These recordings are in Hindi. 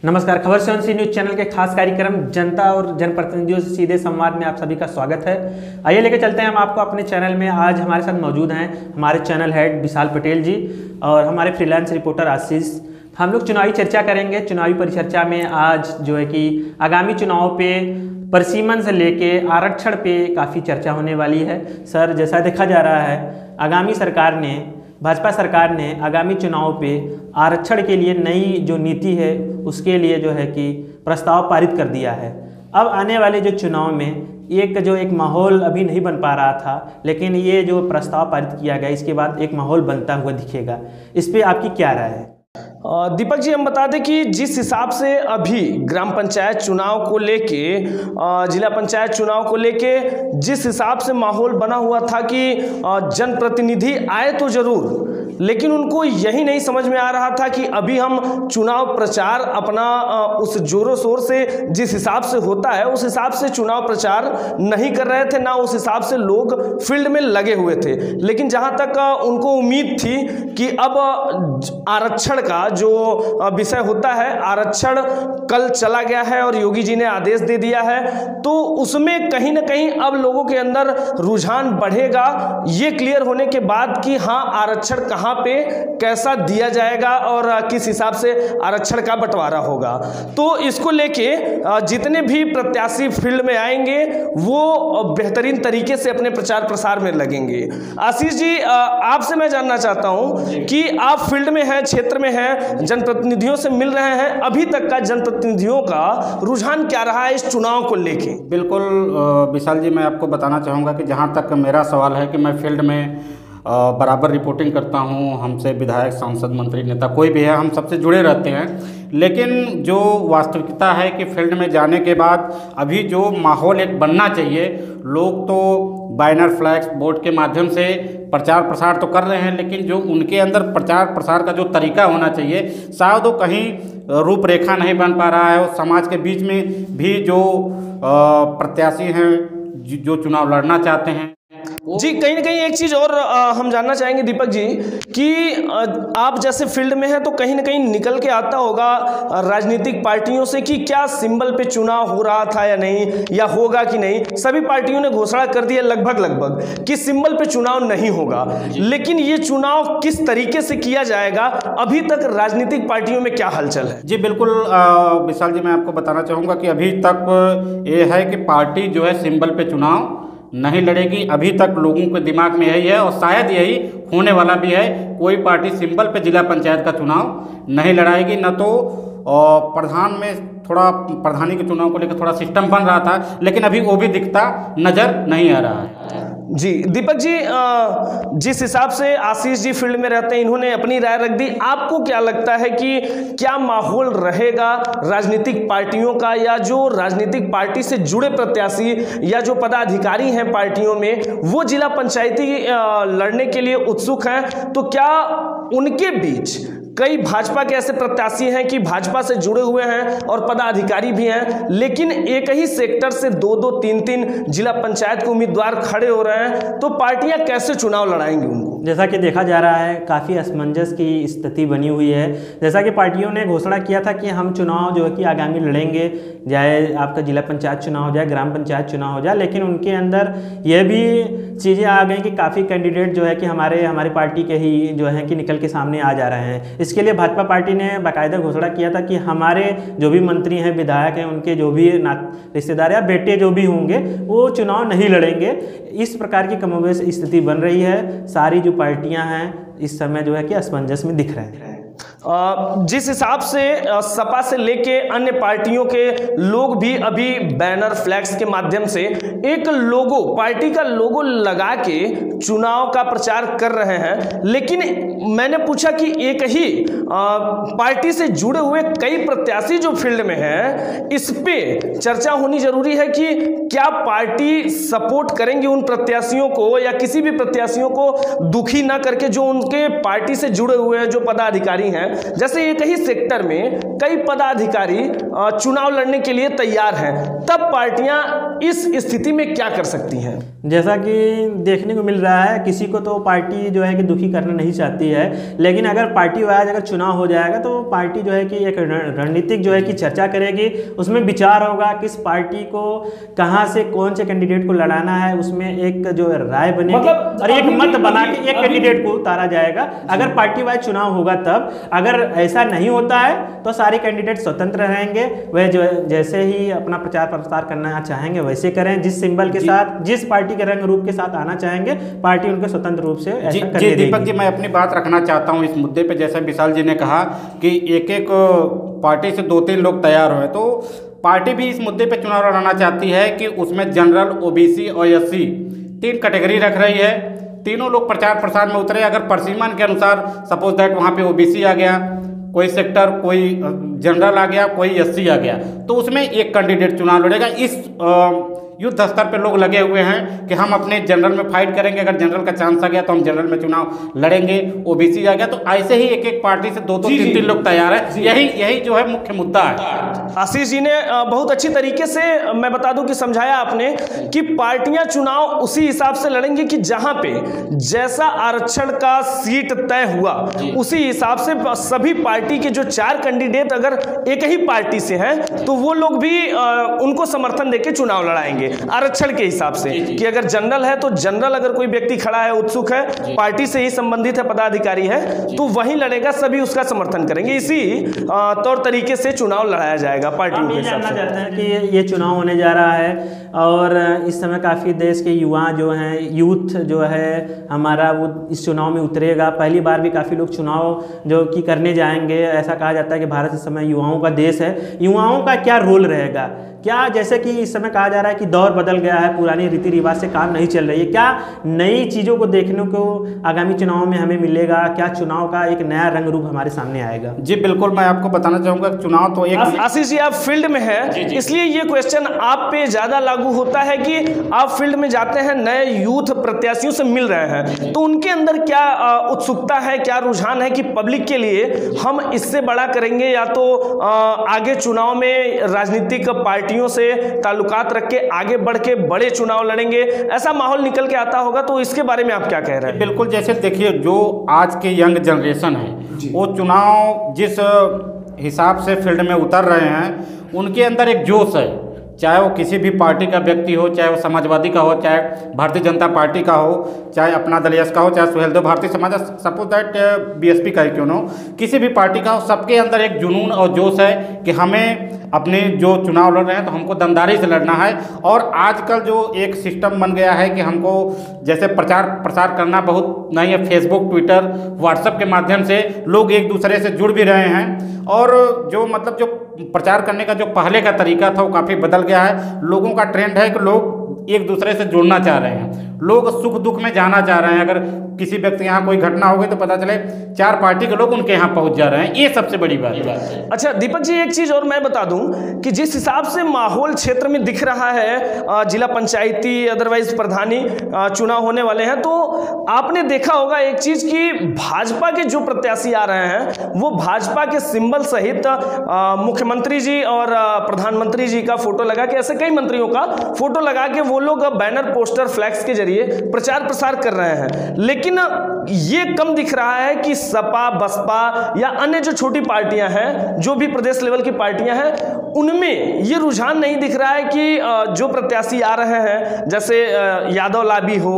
नमस्कार, खबर 7 न्यूज चैनल के खास कार्यक्रम जनता और जनप्रतिनिधियों से सीधे संवाद में आप सभी का स्वागत है। आइए लेके चलते हैं हम आपको अपने चैनल में। आज हमारे साथ मौजूद हैं हमारे चैनल हेड विशाल पटेल जी और हमारे फ्रीलांस रिपोर्टर आशीष। हम लोग चुनावी चर्चा करेंगे। चुनावी परिचर्चा में आज जो है कि आगामी चुनाव पे परिसीमन से लेके आरक्षण पे काफ़ी चर्चा होने वाली है। सर, जैसा देखा जा रहा है भाजपा सरकार ने आगामी चुनाव पे आरक्षण के लिए नई जो नीति है उसके लिए जो है कि प्रस्ताव पारित कर दिया है। अब आने वाले जो चुनाव में एक माहौल अभी नहीं बन पा रहा था, लेकिन ये जो प्रस्ताव पारित किया गया इसके बाद एक माहौल बनता हुआ दिखेगा। इस पे आपकी क्या राय है? दीपक जी, हम बता दें कि जिस हिसाब से अभी ग्राम पंचायत चुनाव को लेके जिला पंचायत चुनाव को लेके जिस हिसाब से माहौल बना हुआ था कि जनप्रतिनिधि आए तो जरूर, लेकिन उनको यही नहीं समझ में आ रहा था कि अभी हम चुनाव प्रचार अपना उस जोरों शोर से जिस हिसाब से होता है उस हिसाब से चुनाव प्रचार नहीं कर रहे थे, ना उस हिसाब से लोग फील्ड में लगे हुए थे। लेकिन जहां तक उनको उम्मीद थी कि अब आरक्षण का जो विषय होता है, आरक्षण कल चला गया है और योगी जी ने आदेश दे दिया है, तो उसमें कहीं ना कहीं अब लोगों के अंदर रुझान बढ़ेगा ये क्लियर होने के बाद कि हाँ, आरक्षण कहां पे कैसा दिया जाएगा और किस हिसाब से आरक्षण का बंटवारा होगा। तो इसको लेके जितने भी प्रत्याशी फील्ड में आएंगे वो बेहतरीन तरीके से अपने प्रचार प्रसार में लगेंगे। आशीष जी, आपसे मैं जानना चाहता हूं कि आप फील्ड में हैं, क्षेत्र में हैं, जनप्रतिनिधियों से मिल रहे हैं, अभी तक का जनप्रतिनिधियों का रुझान क्या रहा है इस चुनाव को लेके? बिल्कुल विशाल जी, मैं आपको बताना चाहूँगा कि जहाँ तक मेरा सवाल है कि मैं फील्ड में बराबर रिपोर्टिंग करता हूँ। हमसे विधायक, सांसद, मंत्री, नेता कोई भी है, हम सबसे जुड़े रहते हैं। लेकिन जो वास्तविकता है कि फील्ड में जाने के बाद अभी जो माहौल एक बनना चाहिए, लोग तो बैनर, फ्लैक्स, बोर्ड के माध्यम से प्रचार प्रसार तो कर रहे हैं, लेकिन जो उनके अंदर प्रचार प्रसार का जो तरीका होना चाहिए शायद वो कहीं रूपरेखा नहीं बन पा रहा है। और समाज के बीच में भी जो प्रत्याशी हैं जो चुनाव लड़ना चाहते हैं जी, कहीं ना कहीं एक चीज और हम जानना चाहेंगे दीपक जी कि आप जैसे फील्ड में हैं तो कहीं ना कहीं निकल के आता होगा राजनीतिक पार्टियों से कि क्या सिंबल पे चुनाव हो रहा था या नहीं, या होगा कि नहीं। सभी पार्टियों ने घोषणा कर दी है लगभग कि सिंबल पे चुनाव नहीं होगा, लेकिन ये चुनाव किस तरीके से किया जाएगा, अभी तक राजनीतिक पार्टियों में क्या हलचल है? जी बिल्कुल विशाल जी, मैं आपको बताना चाहूँगा कि अभी तक ये है कि पार्टी जो है सिंबल पे चुनाव नहीं लड़ेगी। अभी तक लोगों के दिमाग में यही है और शायद यही होने वाला भी है। कोई पार्टी सिंबल पे जिला पंचायत का चुनाव नहीं लड़ाएगी। न तो प्रधान में थोड़ा प्रधानी के चुनाव को लेकर थोड़ा सिस्टम बन रहा था, लेकिन अभी वो भी दिखता नजर नहीं आ रहा है। जी दीपक जी, जिस हिसाब से आशीष जी फील्ड में रहते हैं, इन्होंने अपनी राय रख दी। आपको क्या लगता है कि क्या माहौल रहेगा राजनीतिक पार्टियों का, या जो राजनीतिक पार्टी से जुड़े प्रत्याशी या जो पदाधिकारी हैं पार्टियों में, वो जिला पंचायती लड़ने के लिए उत्सुक हैं, तो क्या उनके बीच कई भाजपा के ऐसे प्रत्याशी हैं कि भाजपा से जुड़े हुए हैं और पदाधिकारी भी हैं, लेकिन एक ही सेक्टर से 2-2, 3-3 जिला पंचायत के उम्मीदवार खड़े हो रहे हैं, तो पार्टियां कैसे चुनाव लड़ाएंगी उनको? जैसा कि देखा जा रहा है काफ़ी असमंजस की स्थिति बनी हुई है। जैसा कि पार्टियों ने घोषणा किया था कि हम चुनाव जो है कि आगामी लड़ेंगे, चाहे आपका जिला पंचायत चुनाव हो जाए, ग्राम पंचायत चुनाव हो जाए, लेकिन उनके अंदर यह भी चीज़ें आ गई कि काफ़ी कैंडिडेट जो है कि हमारी पार्टी के ही जो है कि निकल के सामने आ जा रहे हैं। इसके लिए भाजपा पार्टी ने बाकायदा घोषणा किया था कि हमारे जो भी मंत्री हैं, विधायक हैं, उनके जो भी रिश्तेदार या बेटे जो भी होंगे वो चुनाव नहीं लड़ेंगे। इस प्रकार की कमोबेश स्थिति बन रही है। सारी जो पार्टियां हैं इस समय जो है कि असमंजस में दिख रहे हैं। जिस हिसाब से सपा से लेके अन्य पार्टियों के लोग भी अभी बैनर, फ्लैक्स के माध्यम से एक लोगो, पार्टी का लोगो लगा के चुनाव का प्रचार कर रहे हैं, लेकिन मैंने पूछा कि एक ही पार्टी से जुड़े हुए कई प्रत्याशी जो फील्ड में हैं, इस पे चर्चा होनी जरूरी है कि क्या पार्टी सपोर्ट करेंगी उन प्रत्याशियों को, या किसी भी प्रत्याशियों को दुखी ना करके जो उनके पार्टी से जुड़े हुए हैं, जो पदाधिकारी हैं। जैसे एक ही सेक्टर में कई पदाधिकारी चुनाव लड़ने के लिए तैयार हैं, तब पार्टियां इस स्थिति में क्या कर सकती हैं? जैसा कि देखने को मिल रहा है, किसी को तो पार्टी जो है कि दुखी करना नहीं चाहती है, लेकिन अगर पार्टी वाइज अगर चुनाव हो जाएगा तो पार्टी जो है कि एक रणनीतिक जो है कि चर्चा करेगी, उसमें विचार होगा किस पार्टी को कहां से कौन से कैंडिडेट को लड़ाना है, उसमें एक जो राय बनेगी और एक मत बना के एक कैंडिडेट को उतारा जाएगा। अगर पार्टी वाइज चुनाव होगा तब, अगर ऐसा नहीं होता है तो सारे कैंडिडेट स्वतंत्र रहेंगे, वह जो जैसे ही अपना प्रचार प्रसार करना चाहेंगे वैसे करें, जिस सिंबल के साथ जिस पार्टी के रंग रूप के साथ आना चाहेंगे पार्टी उनके स्वतंत्र रूप से ऐसा करने देगी। दीपक जी, मैं अपनी बात रखना चाहता हूं इस मुद्दे पे। जैसे विशाल जी ने कहा कि एक एक पार्टी से 2-3 लोग तैयार हुए, तो पार्टी भी इस मुद्दे पे चुनाव लड़ाना चाहती है कि उसमें जनरल, ओबीसी और एससी 3 कैटेगरी रख रही है। तीनों लोग प्रचार प्रसार में उतरे। अगर परसीमन के अनुसार सपोज दैट वहाँ पे ओबीसी आ गया, कोई सेक्टर, कोई जनरल आ गया, कोई एससी आ गया, तो उसमें एक कैंडिडेट चुनाव लड़ेगा। इस युद्ध स्तर पे लोग लगे हुए हैं कि हम अपने जनरल में फाइट करेंगे, अगर जनरल का चांस आ गया तो हम जनरल में चुनाव लड़ेंगे, ओबीसी आ गया तो ऐसे ही एक एक पार्टी से 2-2, 3-3 लोग तैयार है। यही जो है मुख्य मुद्दा है। आशीष जी ने बहुत अच्छी तरीके से, मैं बता दूं कि समझाया आपने कि पार्टियां चुनाव उसी हिसाब से लड़ेंगी कि जहां पे जैसा आरक्षण का सीट तय हुआ उसी हिसाब से सभी पार्टी के जो 4 कैंडिडेट अगर एक ही पार्टी से हैं तो वो लोग भी उनको समर्थन देके चुनाव लड़ाएंगे आरक्षण के हिसाब से। कि अगर जनरल है तो जनरल, अगर कोई व्यक्ति खड़ा है, उत्सुक है, पार्टी से ही संबंधित है, पदाधिकारी है, तो वही लड़ेगा, सभी उसका समर्थन करेंगे। इसी तौर तरीके से चुनाव लड़ाया जाएगा पार्टियों के हिसाब से। चाहते हैं कि ये चुनाव होने जा रहा है और इस समय काफ़ी देश के युवा जो हैं, यूथ जो है हमारा, वो इस चुनाव में उतरेगा। पहली बार भी काफ़ी लोग चुनाव जो कि करने जाएंगे। ऐसा कहा जाता है कि भारत इस समय युवाओं का देश है। युवाओं का क्या रोल रहेगा, क्या, जैसे कि इस समय कहा जा रहा है कि दौर बदल गया है, पुरानी रीति रिवाज से काम नहीं चल रही है, क्या नई चीज़ों को देखने को आगामी चुनाव में हमें मिलेगा? क्या चुनाव का एक नया रंग रूप हमारे सामने आएगा? जी बिल्कुल, मैं आपको बताना चाहूँगा चुनाव तो एक, आशीष जी आप फील्ड में हैं, इसलिए ये क्वेश्चन आप पे ज़्यादा लागू होता है कि आप फील्ड में जाते हैं, नए यूथ प्रत्याशियों से मिल रहे हैं, तो उनके अंदर क्या उत्सुकता है, क्या रुझान है कि पब्लिक के लिए हम इससे बड़ा करेंगे, या तो आगे चुनाव में राजनीतिक पार्टियों से ताल्लुकात रख के आगे बढ़ के बड़े चुनाव लड़ेंगे, ऐसा माहौल निकल के आता होगा, तो इसके बारे में आप क्या कह रहे हैं? बिल्कुल, जैसे देखिए जो आज के यंग जनरेशन है वो चुनाव जिस हिसाब से फील्ड में उतर रहे हैं, उनके अंदर एक जोश है, चाहे वो किसी भी पार्टी का व्यक्ति हो, चाहे वो समाजवादी का हो, चाहे भारतीय जनता पार्टी का हो, चाहे अपना दल यश का हो, चाहे Suheldev Bharatiya Samaj, suppose that BSP का ही क्यों ना हो, किसी भी पार्टी का हो, सबके अंदर एक जुनून और जोश है कि हमें अपने जो चुनाव लड़ रहे हैं तो हमको दमदारी से लड़ना है। और आजकल जो एक सिस्टम बन गया है कि हमको जैसे प्रचार प्रसार करना बहुत नहीं है, फेसबुक, ट्विटर, व्हाट्सएप के माध्यम से लोग एक दूसरे से जुड़ भी रहे हैं, और जो मतलब जो प्रचार करने का जो पहले का तरीका था वो काफ़ी बदल गया है। लोगों का ट्रेंड है कि लोग एक दूसरे से जुड़ना चाह रहे हैं, लोग सुख दुख में जाना चाह रहे हैं। अगर किसी व्यक्ति यहाँ कोई घटना हो गई तो पता चले 4 पार्टी के लोग उनके यहाँ पहुँच जा रहे हैं, ये सबसे बड़ी बात है। अच्छा दीपक जी, एक चीज़ और मैं बता दूं कि जिस हिसाब से माहौल क्षेत्र में दिख रहा है, जिला पंचायती अदरवाइज प्रधानी चुनाव होने वाले हैं, तो आपने देखा होगा एक चीज़ कि भाजपा के जो प्रत्याशी आ रहे हैं वो भाजपा के सिंबल सहित मुख्यमंत्री जी और प्रधानमंत्री जी का फोटो लगा के, ऐसे कई मंत्रियों का फोटो लगा के वो लोग बैनर, पोस्टर, फ्लैक्स के जरिए प्रचार प्रसार कर रहे हैं। लेकिन ये कम दिख रहा है कि सपा, बसपा या अन्य जो छोटी पार्टियां हैं, जो भी प्रदेश लेवल की पार्टियां हैं, उनमें ये रुझान नहीं दिख रहा है कि जो प्रत्याशी आ रहे हैं, जैसे यादव लाबी हो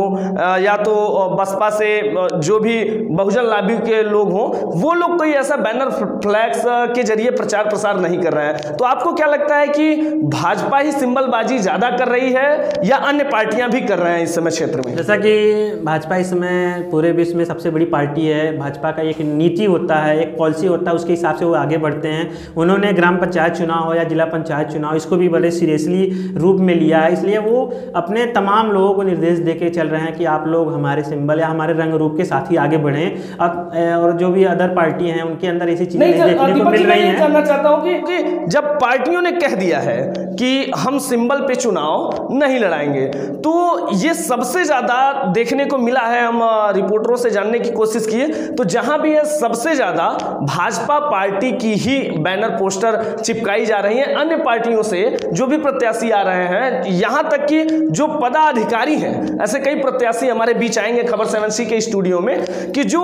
या तो बसपा से जो भी बहुजन लाबी के लोग हों, वो लोग कोई ऐसा बैनर, फ्लैक्स के जरिए प्रचार प्रसार नहीं कर रहे हैं। तो आपको क्या लगता है कि भाजपा ही सिंबलबाजी ज्यादा कर रही है या अन्य पार्टियां भी कर रहे हैं इस समय क्षेत्र में? जैसा कि भाजपा इस समय पूरे विश्व में सबसे बड़ी पार्टी है, भाजपा का एक नीति होता है, एक पॉलिसी होता है, उसके हिसाब से वो आगे बढ़ते हैं। उन्होंने ग्राम पंचायत चुनाव हो या जिला पंचायत चुनाव, इसको भी बड़े सीरियसली रूप में लिया है, इसलिए वो अपने तमाम लोगों को निर्देश देके चल रहे हैं कि आप लोग हमारे सिंबल या हमारे रंग रूप के साथ ही आगे बढ़ें। और जो भी अदर पार्टी हैं उनके अंदर ऐसी चीजें देखने को मिल रही हैं। जानना चाहता हूं कि जब पार्टियों ने कह दिया है कि हम सिंबल पे चुनाव नहीं लड़ाएंगे। तो ये सबसे ज़्यादा देखने को मिला है, हम रिपोर्टरों से जानने की कोशिश किए तो जहां भी है सबसे ज़्यादा भाजपा पार्टी की ही बैनर पोस्टर चिपकाई जा रही है। अन्य पार्टियों से जो भी प्रत्याशी आ रहे हैं, यहां तक कि जो पदाधिकारी हैं, ऐसे कई प्रत्याशी हमारे बीच आएंगे खबर 7C के स्टूडियो में कि जो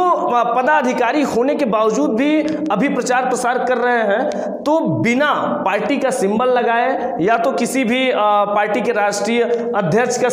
पदाधिकारी होने के बावजूद भी अभी प्रचार प्रसार कर रहे हैं तो बिना पार्टी का सिंबल लगाए या तो किसी भी पार्टी के राष्ट्रीय अध्यक्ष का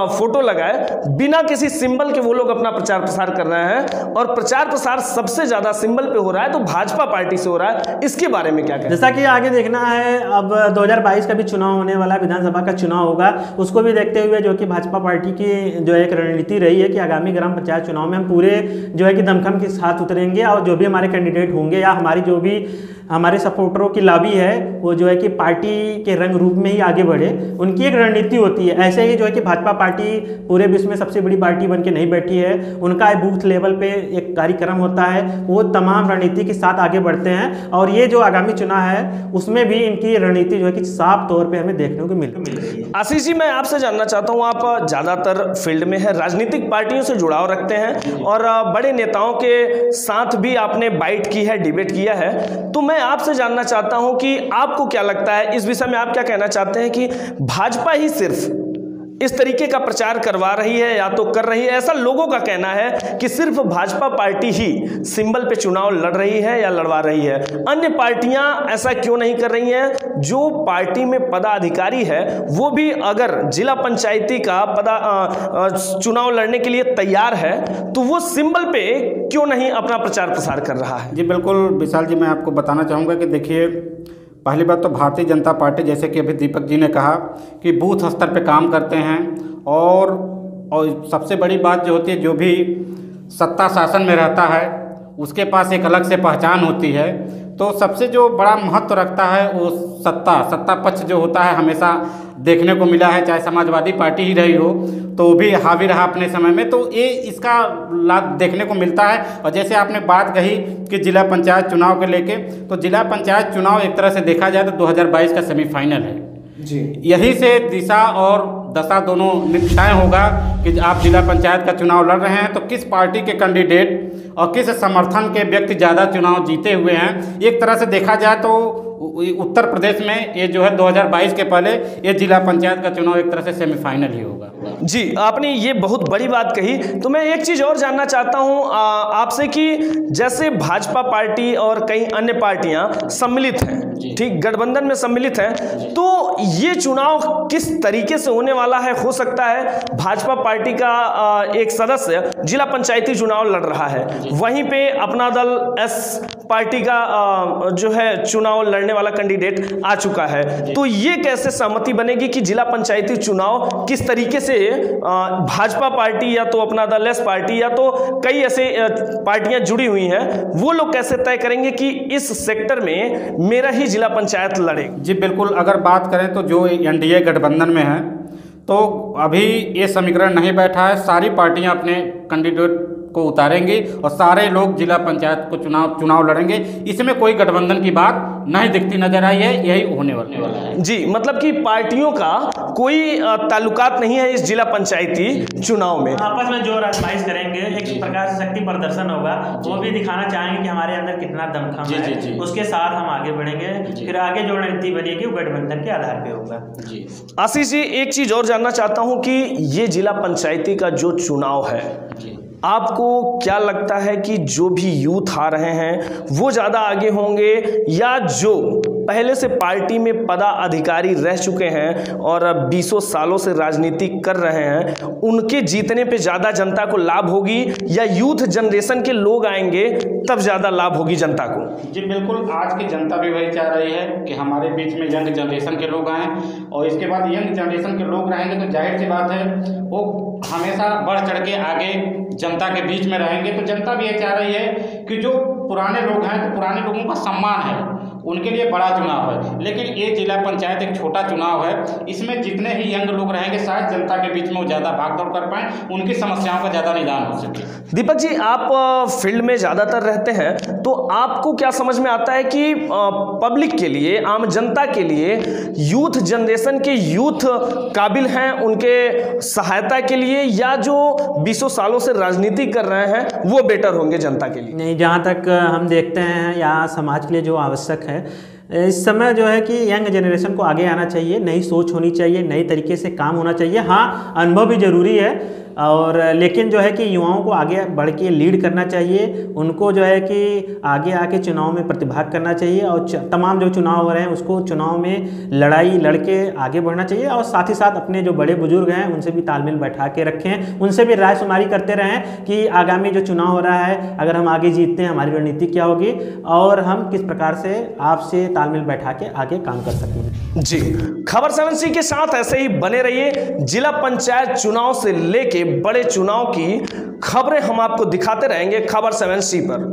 फोटो लगाए, बिना किसी सिंबल के वो लोग अपना प्रचार प्रसार कर रहे हैं। और प्रचार प्रसार सबसे ज्यादा सिंबल पे हो रहा है तो भाजपा पार्टी से हो रहा है। इसके बारे में क्या कहते हैं? जैसा कि आगे देखना है, अब 2022 का भी चुनाव होने वाला है, विधानसभा का चुनाव होगा, उसको भी देखते हुए जो कि भाजपा पार्टी की जो एक रणनीति रही है कि आगामी ग्राम पंचायत चुनाव में हम पूरे जो है कि दमखम के साथ उतरेंगे और जो भी हमारे कैंडिडेट होंगे या हमारी जो भी हमारे सपोर्टरों की लॉबी है वो जो है कि पार्टी के रंग रूप में ही आगे बढ़े, उनकी एक रणनीति होती है। ऐसे ही जो है कि भाजपा पार्टी पूरे विश्व में सबसे बड़ी पार्टी बन के नहीं बैठी है, उनका बूथ लेवल पे एक कार्यक्रम होता है, वो तमाम रणनीति के साथ आगे बढ़ते हैं और ये जो आगामी चुनाव है उसमें भी इनकी रणनीति जो है कि साफ तौर पर हमें देखने को मिल रही है। आशीष जी, मैं आपसे जानना चाहता हूँ, आप ज़्यादातर फील्ड में है, राजनीतिक पार्टियों से जुड़ाव रखते हैं और बड़े नेताओं के साथ भी आपने बाइट की है, डिबेट किया है, तो मैं आपसे जानना चाहता हूं कि आपको क्या लगता है इस विषय में, आप क्या कहना चाहते हैं कि भाजपा ही सिर्फ इस तरीके का प्रचार करवा रही है या तो कर रही है? ऐसा लोगों का कहना है कि सिर्फ भाजपा पार्टी ही सिंबल पे चुनाव लड़ रही है या लड़वा रही है, अन्य पार्टियां ऐसा क्यों नहीं कर रही हैं? जो पार्टी में पदाधिकारी है वो भी अगर जिला पंचायती का चुनाव लड़ने के लिए तैयार है तो वो सिंबल पे क्यों नहीं अपना प्रचार प्रसार कर रहा है? जी बिल्कुल विशाल जी, मैं आपको बताना चाहूँगा कि देखिए, पहली बात तो भारतीय जनता पार्टी, जैसे कि अभी दीपक जी ने कहा कि बूथ स्तर पे काम करते हैं और सबसे बड़ी बात जो होती है, जो भी सत्ता शासन में रहता है उसके पास एक अलग से पहचान होती है। तो सबसे जो बड़ा महत्व रखता है वो सत्ता पक्ष जो होता है हमेशा देखने को मिला है, चाहे समाजवादी पार्टी ही रही हो तो भी हावी रहा अपने समय में, तो ये इसका लाभ देखने को मिलता है। और जैसे आपने बात कही कि जिला पंचायत चुनाव को लेके, तो जिला पंचायत चुनाव एक तरह से देखा जाए तो 2022 का सेमीफाइनल है जी। यही से दिशा और दशा दोनों तय होगा कि आप जिला पंचायत का चुनाव लड़ रहे हैं तो किस पार्टी के कैंडिडेट और किस समर्थन के व्यक्ति ज़्यादा चुनाव जीते हुए हैं। एक तरह से देखा जाए तो उत्तर प्रदेश में ये जो है 2022 के पहले ये जिला पंचायत का चुनाव एक तरह से सेमीफाइनल ही होगा। जी, आपने ये बहुत बड़ी बात कही। तो मैं एक चीज़ और जानना चाहता हूँ आपसे कि जैसे भाजपा पार्टी और कई अन्य पार्टियां सम्मिलित हैं, ठीक, गठबंधन में सम्मिलित हैं, तो ये चुनाव किस तरीके से होने वाला है? हो सकता है भाजपा पार्टी का एक सदस्य जिला पंचायती चुनाव लड़ रहा है, वहीं पे अपना दल एस पार्टी का जो है चुनाव लड़ने वाला कैंडिडेट आ चुका है, तो ये कैसे सहमति बनेगी कि जिला पंचायती चुनाव किस तरीके से भाजपा पार्टी या तो अपना दल एस पार्टी या तो कई ऐसे पार्टियां जुड़ी हुई हैं, वो लोग कैसे तय करेंगे कि इस सेक्टर में मेरा ही जिला पंचायत लड़े? जी बिल्कुल, अगर बात करें तो जो एनडीए गठबंधन में है तो अभी ये समीकरण नहीं बैठा है, सारी पार्टियां अपने कैंडिडेट को उतारेंगी और सारे लोग जिला पंचायत को चुनाव लड़ेंगे। इसमें कोई गठबंधन की बात नहीं दिखती नजर आई है, यही होने वाला है। जी, मतलब कि पार्टियों का कोई ताल्लुकात नहीं है इस जिला पंचायती चुनाव में, आपस में जो आजमाइश करेंगे, एक प्रकार से शक्ति प्रदर्शन होगा, वो भी दिखाना चाहेंगे कि हमारे अंदर कितना दमखम है, उसके साथ हम आगे बढ़ेंगे, फिर आगे जो रणनीति बनेगी वो गठबंधन के आधार पे होगा। आशीष जी, एक चीज और जानना चाहता हूं कि ये जिला पंचायती का जो चुनाव है, आपको क्या लगता है कि जो भी यूथ आ रहे हैं वो ज़्यादा आगे होंगे या जो पहले से पार्टी में पदाधिकारी रह चुके हैं और 20 सालों से राजनीति कर रहे हैं, उनके जीतने पे ज़्यादा जनता को लाभ होगी या यूथ जनरेशन के लोग आएंगे तब ज़्यादा लाभ होगी जनता को? जी बिल्कुल, आज की जनता भी वही चाह रही है कि हमारे बीच में यंग जनरेशन के लोग आएँ और इसके बाद यंग जनरेशन के लोग रहेंगे तो जाहिर सी बात है वो हमेशा बढ़ चढ़ के आगे जनता के बीच में रहेंगे। तो जनता भी ये चाह रही है कि जो पुराने लोग हैं तो पुराने लोगों का सम्मान है, उनके लिए बड़ा चुनाव है, लेकिन ये जिला पंचायत एक छोटा चुनाव है, इसमें जितने ही यंग लोग रहेंगे शायद जनता के बीच में वो ज़्यादा भागदौड़ कर पाएँ, उनकी समस्याओं का ज़्यादा निदान हो सके। दीपक जी, आप फील्ड में ज़्यादातर रहते हैं तो आपको क्या समझ में आता है कि पब्लिक के लिए, आम जनता के लिए, यूथ जनरेशन के यूथ काबिल हैं उनके सहायता के लिए, या जो 20 सालों से राजनीति कर रहे हैं वो बेटर होंगे जनता के लिए? नहीं, जहाँ तक हम देखते हैं या समाज के लिए जो आवश्यक है इस समय जो है कि यंग जनरेशन को आगे आना चाहिए, नई सोच होनी चाहिए, नई तरीके से काम होना चाहिए। हाँ, अनुभव भी ज़रूरी है और लेकिन जो है कि युवाओं को आगे बढ़ के लीड करना चाहिए, उनको जो है कि आगे आके चुनाव में प्रतिभाग करना चाहिए और तमाम जो चुनाव हो रहे हैं उसको चुनाव में लड़ाई लड़के आगे बढ़ना चाहिए और साथ ही साथ अपने जो बड़े बुजुर्ग हैं उनसे भी तालमेल बैठा के रखें, उनसे भी राय शुमारी करते रहें कि आगामी जो चुनाव हो रहा है अगर हम आगे जीतते हैं हमारी रणनीति क्या होगी और हम किस प्रकार से आपसे तालमेल बैठा के आगे काम कर सकेंगे। जी, खबर 7C के साथ ऐसे ही बने रहिए। जिला पंचायत चुनाव से लेके बड़े चुनाव की खबरें हम आपको दिखाते रहेंगे खबर 7C पर।